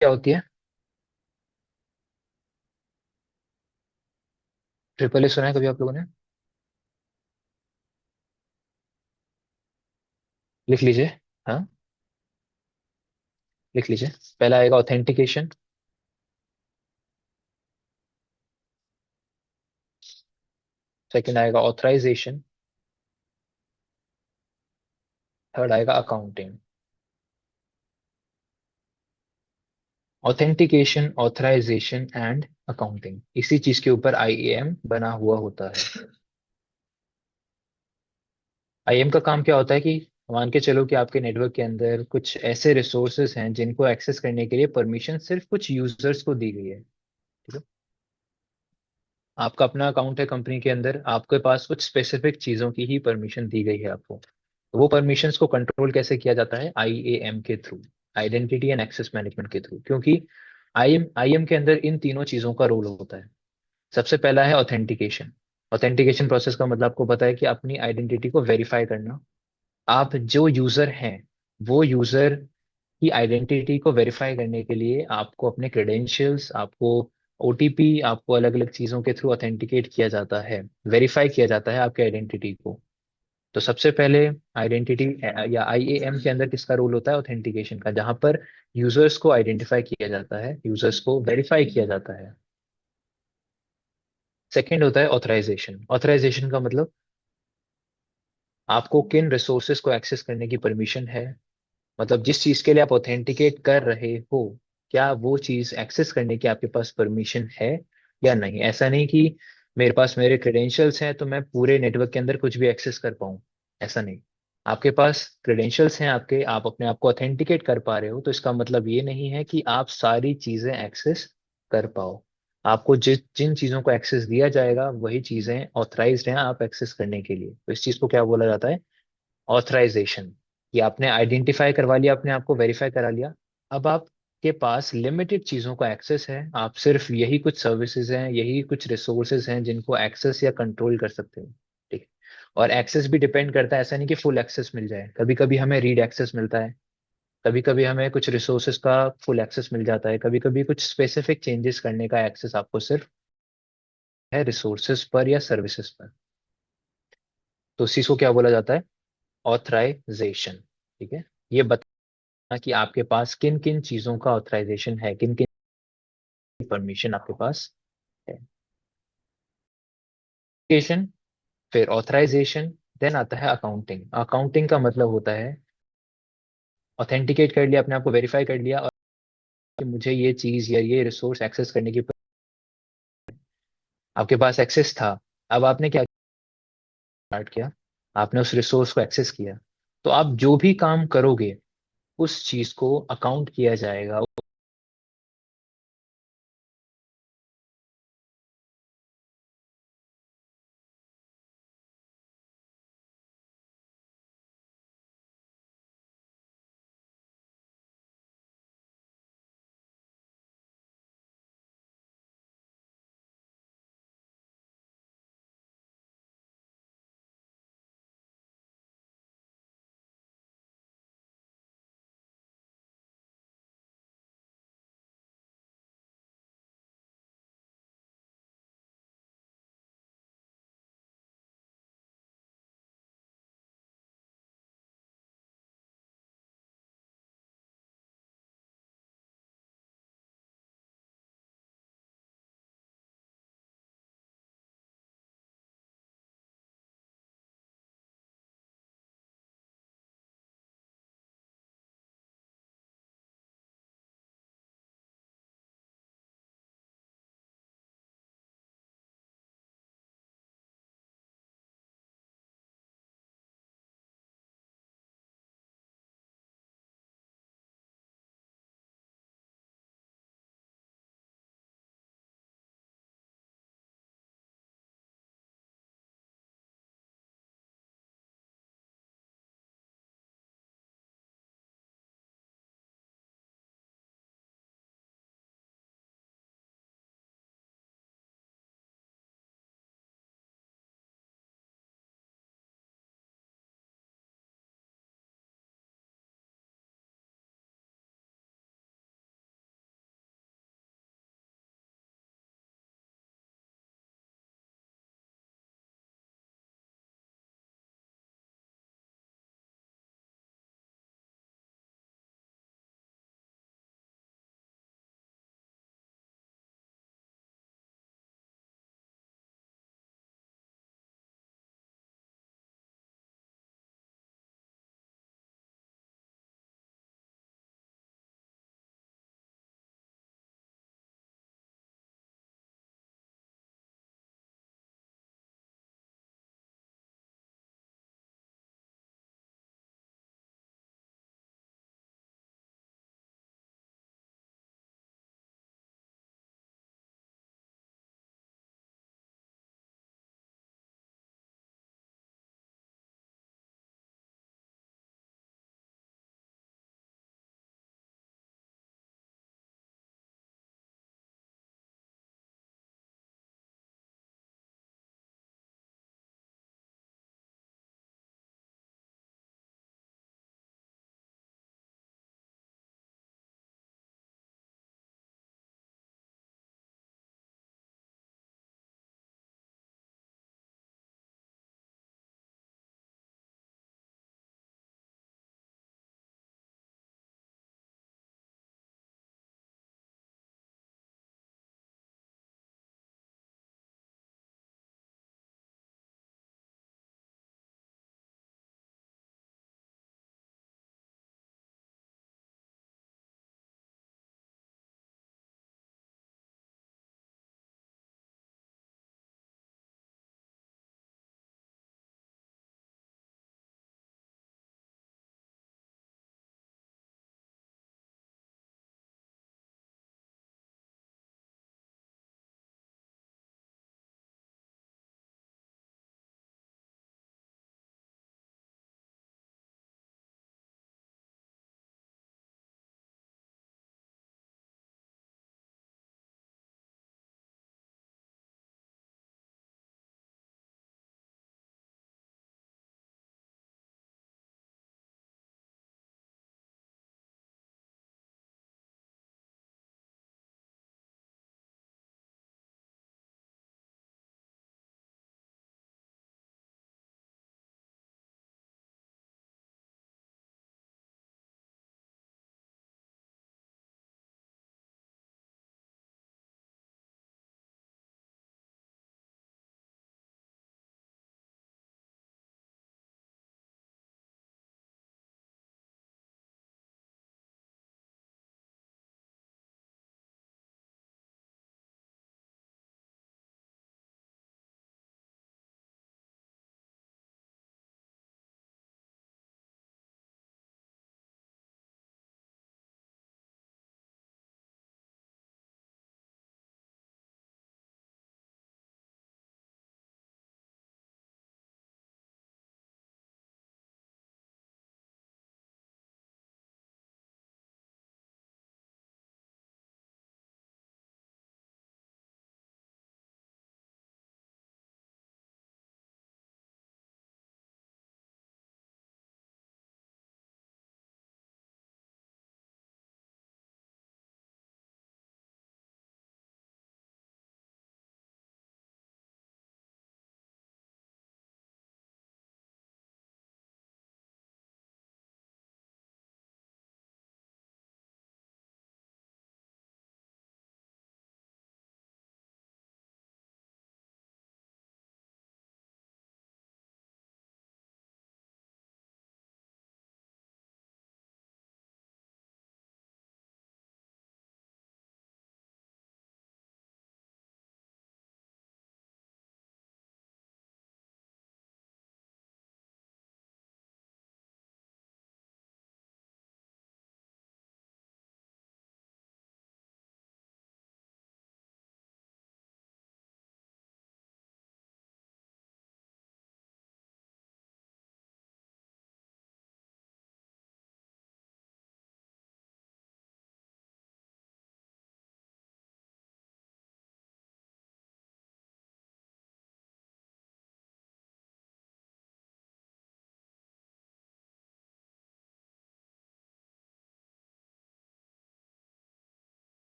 क्या होती है? ट्रिपल ए सुना है कभी आप लोगों ने? लिख लीजिए। हाँ, लिख लीजिए। पहला आएगा ऑथेंटिकेशन। सेकंड आएगा ऑथराइजेशन। थर्ड आएगा accounting. Authentication, authorisation and accounting, इसी चीज के ऊपर आईएएम बना हुआ होता है। आईएम का काम क्या होता है कि मान के चलो कि आपके नेटवर्क के अंदर कुछ ऐसे रिसोर्सेस हैं जिनको एक्सेस करने के लिए परमिशन सिर्फ कुछ यूजर्स को दी गई है। ठीक है। आपका अपना अकाउंट है कंपनी के अंदर, आपके पास कुछ स्पेसिफिक चीजों की ही परमिशन दी गई है आपको। तो वो परमिशंस को कंट्रोल कैसे किया जाता है? आईएएम के through, identity and access management के थ्रू। क्योंकि आईएम आईएम के अंदर इन तीनों चीजों का रोल होता है। सबसे पहला है ऑथेंटिकेशन। ऑथेंटिकेशन प्रोसेस का मतलब आपको पता है कि अपनी आइडेंटिटी को वेरीफाई करना। आप जो यूजर हैं, वो यूजर की आइडेंटिटी को वेरीफाई करने के लिए आपको अपने क्रेडेंशियल्स, आपको ओटीपी, आपको अलग अलग चीजों के थ्रू ऑथेंटिकेट किया जाता है, वेरीफाई किया जाता है आपके आइडेंटिटी को। तो सबसे पहले आइडेंटिटी या आईएएम के अंदर किसका रोल होता है? ऑथेंटिकेशन का, जहां पर यूजर्स को आइडेंटिफाई किया जाता है, यूजर्स को वेरीफाई किया जाता है। सेकंड होता है ऑथराइजेशन। ऑथराइजेशन का मतलब आपको किन रिसोर्सेज को एक्सेस करने की परमिशन है। मतलब जिस चीज के लिए आप ऑथेंटिकेट कर रहे हो, क्या वो चीज एक्सेस करने की आपके पास परमिशन है या नहीं। ऐसा नहीं कि मेरे पास मेरे क्रेडेंशियल्स हैं तो मैं पूरे नेटवर्क के अंदर कुछ भी एक्सेस कर पाऊं। ऐसा नहीं। आपके पास क्रेडेंशियल्स हैं आपके, आप अपने आप को ऑथेंटिकेट कर पा रहे हो, तो इसका मतलब ये नहीं है कि आप सारी चीजें एक्सेस कर पाओ। आपको जिन चीजों को एक्सेस दिया जाएगा वही चीजें ऑथराइज्ड हैं आप एक्सेस करने के लिए। तो इस चीज को क्या बोला जाता है? ऑथराइजेशन। कि आपने आइडेंटिफाई करवा लिया, अपने आप को वेरीफाई करा लिया। अब आपके पास लिमिटेड चीजों का एक्सेस है, आप सिर्फ यही कुछ सर्विसेज हैं, यही कुछ रिसोर्सेज हैं जिनको एक्सेस या कंट्रोल कर सकते हो। ठीक है। और एक्सेस भी डिपेंड करता है, ऐसा नहीं कि फुल एक्सेस मिल जाए। कभी कभी हमें रीड एक्सेस मिलता है, कभी कभी हमें कुछ रिसोर्सेज का फुल एक्सेस मिल जाता है, कभी कभी कुछ स्पेसिफिक चेंजेस करने का एक्सेस आपको सिर्फ है रिसोर्सेज पर या सर्विसेज पर। तो इसी को क्या बोला जाता है? ऑथराइजेशन। ठीक है। ये कि आपके पास किन किन चीजों का ऑथराइजेशन है, किन किन परमिशन आपके पास है। Authentication, फिर ऑथराइजेशन, देन आता है अकाउंटिंग। अकाउंटिंग का मतलब होता है ऑथेंटिकेट कर लिया, अपने आप को वेरीफाई कर लिया, और कि मुझे ये चीज या ये रिसोर्स एक्सेस करने की, आपके पास एक्सेस था। अब आपने क्या स्टार्ट किया? आपने उस रिसोर्स को एक्सेस किया। तो आप जो भी काम करोगे उस चीज को अकाउंट किया जाएगा,